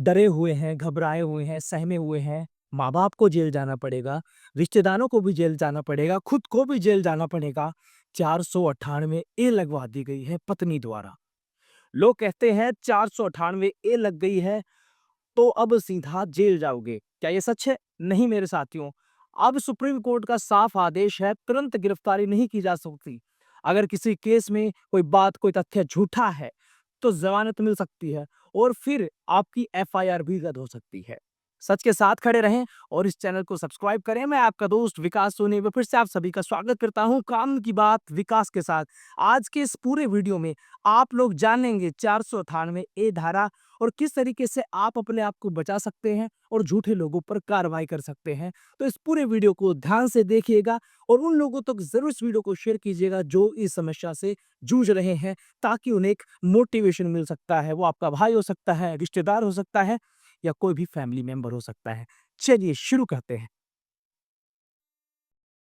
डरे हुए हैं, घबराए हुए हैं, सहमे हुए हैं। माँ-बाप को जेल जाना पड़ेगा, रिश्तेदारों को भी जेल जाना पड़ेगा, खुद को भी जेल जाना पड़ेगा। 498 ए लगवा दी गई है पत्नी द्वारा। लोग कहते हैं 498 ए लग गई है तो अब सीधा जेल जाओगे। क्या ये सच है? नहीं मेरे साथियों। अब सुप्रीम कोर्ट का साफ आदेश है, तुरंत गिरफ्तारी नहीं की जा सकती। अगर किसी केस में कोई बात, कोई तथ्य झूठा है, तो ज़मानत मिल सकती है और फिर आपकी एफआईआर भी रद्द हो सकती है। सच के साथ खड़े रहें और इस चैनल को सब्सक्राइब करें। मैं आपका दोस्त विकास सोनी में फिर से आप सभी का स्वागत करता हूं कानून की बात विकास के साथ। आज के इस पूरे वीडियो में आप लोग जानेंगे 498 ए धारा और किस तरीके से आप अपने आप को बचा सकते हैं और झूठे लोगों पर कार्रवाई कर सकते हैं। तो इस पूरे वीडियो को ध्यान से देखिएगा और उन लोगों तक जरूर इस वीडियो को शेयर कीजिएगा जो इस समस्या से जूझ रहे हैं, ताकि उन्हें एक मोटिवेशन मिल सकता है। वो आपका भाई हो सकता है, रिश्तेदार हो सकता है या कोई भी फैमिली मेंबर हो सकता है। चलिए शुरू करते हैं।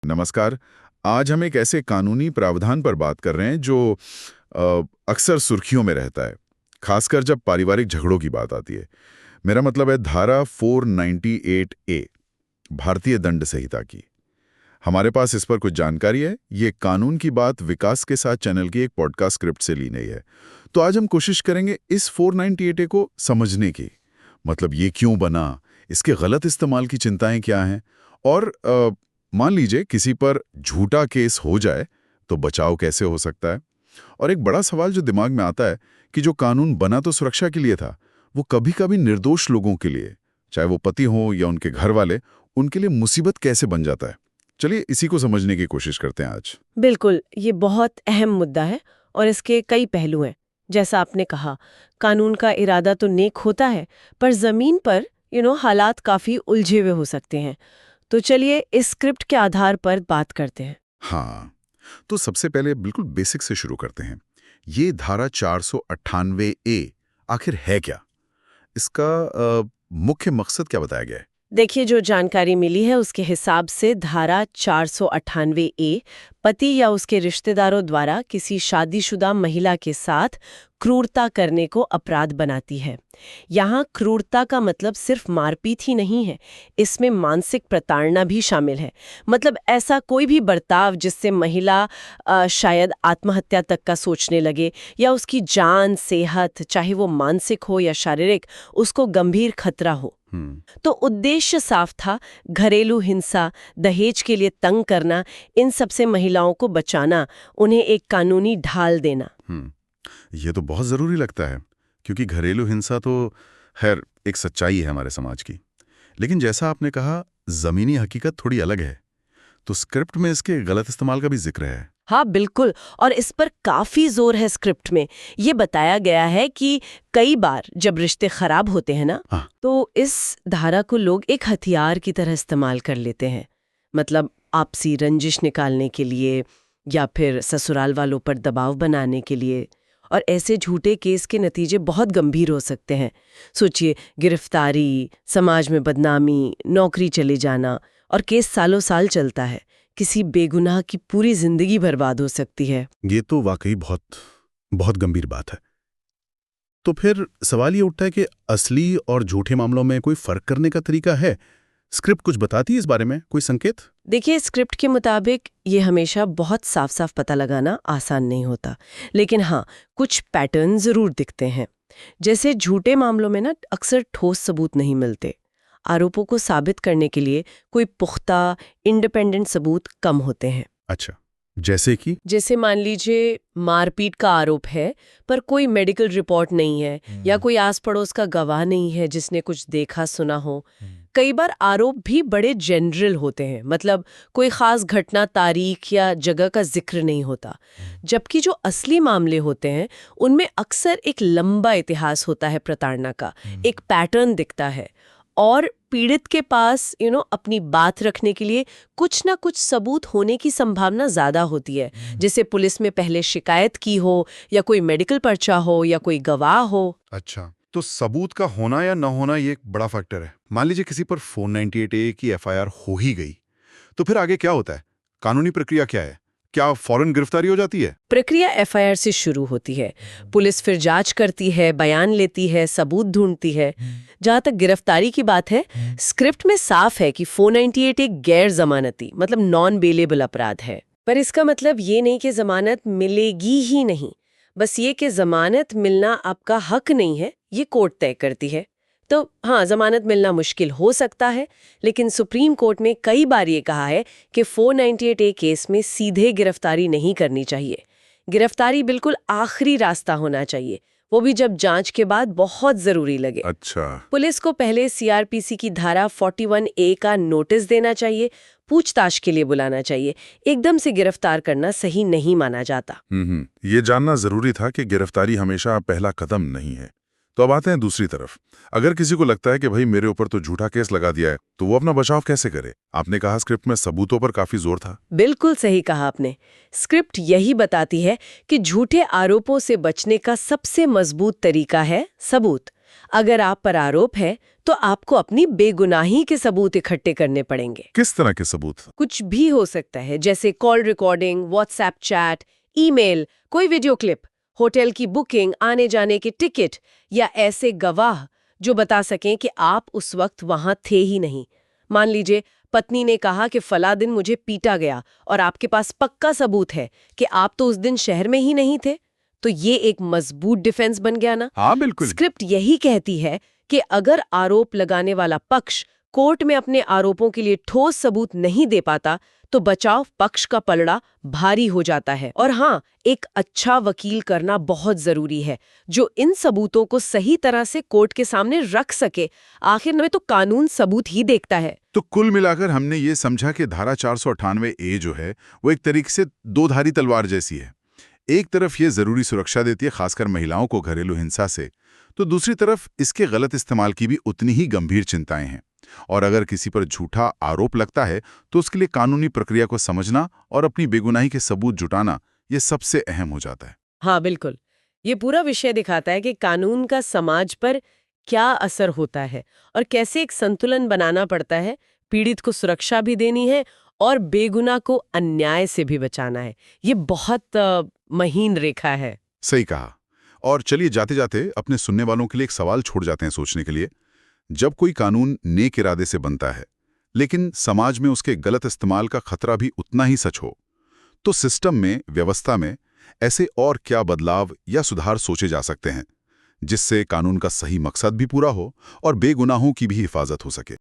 नमस्कार। आज हम एक ऐसे कानूनी प्रावधान पर बात कर रहे हैं जो अक्सर सुर्खियों में रहता है, खासकर जब पारिवारिक झगड़ों की बात आती है। मेरा मतलब है धारा 498 ए, भारतीय दंड संहिता की। हमारे पास इस पर कुछ जानकारी है। ये कानून की बात विकास के साथ चैनल की एक पॉडकास्ट स्क्रिप्ट से ली गई है। तो आज हम कोशिश करेंगे इस 498 ए को समझने की। मतलब ये क्यों बना, इसके गलत इस्तेमाल की चिंताएं क्या हैं, और मान लीजिए किसी पर झूठा केस हो जाए तो बचाव कैसे हो सकता है। और एक बड़ा सवाल जो दिमाग में आता है कि जो कानून बना तो सुरक्षा के लिए था, वो कभी-कभी निर्दोष लोगों के लिए, चाहे वो पति हो या उनके घर वाले, उनके लिए मुसीबत कैसे बन जाता है। चलिए इसी को समझने की कोशिश करते हैं आज। बिल्कुल, ये बहुत अहम मुद्दा है और इसके कई पहलू हैं। जैसा आपने कहा, कानून का इरादा तो नेक होता है, पर जमीन पर हालात काफी उलझे हुए हो सकते हैं। तो चलिए इस स्क्रिप्ट के आधार पर बात करते हैं। हाँ, तो सबसे पहले बिल्कुल बेसिक से शुरू करते हैं। ये धारा 498 ए आखिर है क्या? इसका मुख्य मकसद क्या बताया गया है? देखिए, जो जानकारी मिली है उसके हिसाब से धारा 498 ए पति या उसके रिश्तेदारों द्वारा किसी शादीशुदा महिला के साथ क्रूरता करने को अपराध बनाती है। यहाँ क्रूरता का मतलब सिर्फ मारपीट ही नहीं है, इसमें मानसिक प्रताड़ना भी शामिल है। मतलब ऐसा कोई भी बर्ताव जिससे महिला शायद आत्महत्या तक का सोचने लगे या उसकी जान, सेहत, चाहे वो मानसिक हो या शारीरिक, उसको गंभीर खतरा हो। तो उद्देश्य साफ था, घरेलू हिंसा, दहेज के लिए तंग करना, इन सब से महिलाओं को बचाना, उन्हें एक कानूनी ढाल देना। ये तो बहुत ज़रूरी लगता है, क्योंकि घरेलू हिंसा तो खैर एक सच्चाई है हमारे समाज की। लेकिन जैसा आपने कहा, ज़मीनी हकीकत थोड़ी अलग है। तो स्क्रिप्ट में इसके गलत इस्तेमाल का भी जिक्र है। हाँ बिल्कुल, और इस पर काफी जोर है स्क्रिप्ट में। ये बताया गया है कि कई बार जब रिश्ते खराब होते हैं ना, तो इस धारा को लोग एक हथियार की तरह इस्तेमाल कर लेते हैं। मतलब आपसी रंजिश निकालने के लिए या फिर ससुराल वालों पर दबाव बनाने के लिए। और ऐसे झूठे केस के नतीजे बहुत गंभीर हो सकते हैं। सोचिए, गिरफ्तारी, समाज में बदनामी, नौकरी चले जाना, और केस सालों साल चलता है। किसी बेगुनाह की पूरी जिंदगी बर्बाद हो सकती है। ये तो वाकई बहुत बहुत गंभीर बात है। तो फिर सवाल ये उठता है कि असली और झूठे मामलों में कोई फर्क करने का तरीका है? स्क्रिप्ट कुछ बताती है इस बारे में, कोई संकेत? देखिए, स्क्रिप्ट के मुताबिक ये हमेशा बहुत साफ साफ पता लगाना आसान नहीं होता, लेकिन हाँ, कुछ पैटर्न जरूर दिखते हैं। जैसे झूठे मामलों में ना अक्सर ठोस सबूत नहीं मिलते। आरोपों को साबित करने के लिए कोई पुख्ता, इंडिपेंडेंट सबूत कम होते हैं। अच्छा, जैसे मान लीजिए मारपीट का आरोप है, पर कोई मेडिकल रिपोर्ट नहीं है, या कोई आस पड़ोस का गवाह नहीं है जिसने कुछ देखा सुना हो। कई बार आरोप भी बड़े जनरल होते हैं, मतलब कोई खास घटना, तारीख या जगह का जिक्र नहीं होता। जबकि जो असली मामले होते हैं उनमें अक्सर एक लंबा इतिहास होता है प्रताड़ना का, एक पैटर्न दिखता है, और पीड़ित के पास अपनी बात रखने के लिए कुछ ना कुछ सबूत होने की संभावना ज्यादा होती है। जैसे पुलिस में पहले शिकायत की हो, या कोई मेडिकल पर्चा हो, या कोई गवाह हो। अच्छा, तो सबूत का होना या न होना ये एक बड़ा फैक्टर है। मान लीजिए किसी पर 498 ए की एफआईआर हो ही गई, तो फिर आगे क्या होता है? कानूनी प्रक्रिया क्या है? क्या फौरन गिरफ्तारी हो जाती है? प्रक्रिया एफआईआर से शुरू होती है। पुलिस फिर जांच करती है, बयान लेती है, सबूत ढूंढती है। जहां तक गिरफ्तारी की बात है, स्क्रिप्ट में साफ है कि 498 एक गैर जमानती मतलब नॉन बेलेबल अपराध है। पर इसका मतलब ये नहीं कि जमानत मिलेगी ही नहीं, बस ये कि जमानत मिलना आपका हक नहीं है, ये कोर्ट तय करती है। तो हाँ, जमानत मिलना मुश्किल हो सकता है, लेकिन सुप्रीम कोर्ट ने कई बार ये कहा है कि 498 केस में सीधे गिरफ्तारी नहीं करनी चाहिए। गिरफ्तारी बिल्कुल आखिरी रास्ता होना चाहिए, वो भी जब जांच के बाद बहुत जरूरी लगे। अच्छा। पुलिस को पहले सीआरपीसी की धारा 41A का नोटिस देना चाहिए, पूछताछ के लिए बुलाना चाहिए। एकदम से गिरफ्तार करना सही नहीं माना जाता। ये जानना जरूरी था कि गिरफ्तारी हमेशा पहला कदम नहीं है। तो अब आते हैं दूसरी तरफ। अगर किसी को लगता है कि भाई मेरे ऊपर तो झूठा केस लगा दिया है, तो वो अपना बचाव कैसे करे? आपने कहा स्क्रिप्ट में सबूतों पर काफी जोर था। बिल्कुल सही कहा आपने। स्क्रिप्ट यही बताती है कि झूठे आरोपों से बचने का सबसे मजबूत तरीका है सबूत। अगर आप पर आरोप है तो आपको अपनी बेगुनाही के सबूत इकट्ठे करने पड़ेंगे। किस तरह के सबूत? कुछ भी हो सकता है, जैसे call recording, WhatsApp chat, email, कोई वीडियो क्लिप, होटल की बुकिंग, आने जाने के टिकट, या ऐसे गवाह जो बता सकें कि आप उस वक्त वहां थे ही नहीं। मान लीजिए पत्नी ने कहा कि फला दिन मुझे पीटा गया और आपके पास पक्का सबूत है कि आप तो उस दिन शहर में ही नहीं थे, तो ये एक मजबूत डिफेंस बन गया ना। हाँ बिल्कुल। स्क्रिप्ट यही कहती है कि अगर आरोप लगाने वाला पक्ष कोर्ट में अपने आरोपों के लिए ठोस सबूत नहीं दे पाता, तो बचाव पक्ष का पलड़ा भारी हो जाता है। और हाँ, एक अच्छा वकील करना बहुत जरूरी है, जो इन सबूतों को सही तरह से कोर्ट के सामने रख सके। आखिर में तो कानून सबूत ही देखता है। तो कुल मिलाकर हमने ये समझा कि धारा 498A जो है वो एक तरीके से दो धारी तलवार जैसी है। एक तरफ ये जरूरी सुरक्षा देती है, खासकर महिलाओं को घरेलू हिंसा से, तो दूसरी तरफ इसके गलत इस्तेमाल की भी उतनी ही गंभीर चिंताएं हैं। और अगर किसी पर झूठा आरोप लगता है तो उसके लिए कानूनी प्रक्रिया को समझना और अपनी बेगुनाही के सबूत जुटाना ये सबसे अहम हो जाता है। हाँ बिल्कुल, ये पूरा विषय दिखाता है कि कानून का समाज पर क्या असर होता है और कैसे एक संतुलन बनाना पड़ता है। पीड़ित को सुरक्षा भी देनी है और बेगुनाह को अन्याय से भी बचाना है। ये बहुत महीन रेखा है। सही कहा। और चलिए जाते जाते अपने सुनने वालों के लिए एक सवाल छोड़ जाते हैं सोचने के लिए। जब कोई कानून नेक इरादे से बनता है, लेकिन समाज में उसके गलत इस्तेमाल का खतरा भी उतना ही सच हो, तो सिस्टम में, व्यवस्था में ऐसे और क्या बदलाव या सुधार सोचे जा सकते हैं जिससे कानून का सही मकसद भी पूरा हो और बेगुनाहों की भी हिफाजत हो सके?